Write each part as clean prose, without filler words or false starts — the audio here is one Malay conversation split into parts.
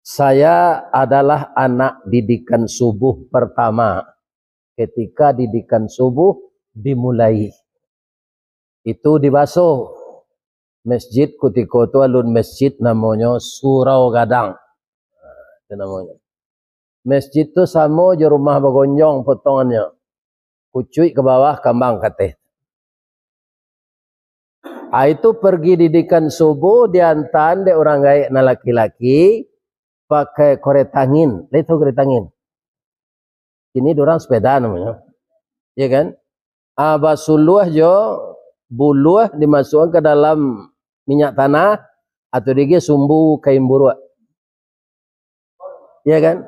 Saya adalah anak didikan subuh pertama. Ketika didikan subuh dimulai, itu dibasuh. Masjid kutiko itu alun masjid namanya Surau Gadang. Itu namanya. Masjid itu sama je rumah bagonjong potongannya. Kucuy ke bawah, kambang kateh. Itu pergi didikan subuh, diantan de orang gaek na laki-laki pakai korek angin. Itu korek angin. Ini dorang sepeda namanya. Ya kan? Basuluh jo buluh dimasukkan ke dalam minyak tanah atau dia sumbu kain buruak. Ya kan?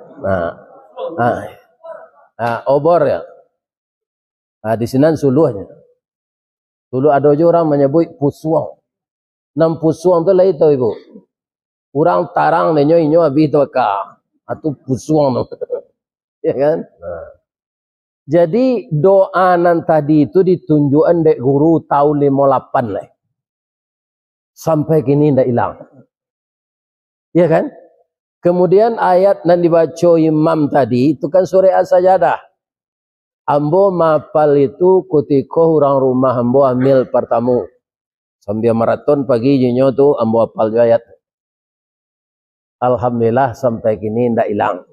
Obor ya. Di sini suluhnya. Dulu ada juga orang menyebut pusuang. Nam pusuang tu lah itu ibu. Orang tarang nenyo habis tu ka. Atau pusuang tu. Ya kan? Jadi doa nan tadi itu ditunjukkan dek guru tahun 58 lah. Sampai kini ndak hilang. Ya kan? Kemudian ayat nan dibaca imam tadi itu kan surah As-Sajdah. Ambo mapal itu ketika orang rumah ambo ambil pertama. Sambil maraton pagi jinyo tu ambo apal ayat. Alhamdulillah sampai kini ndak hilang.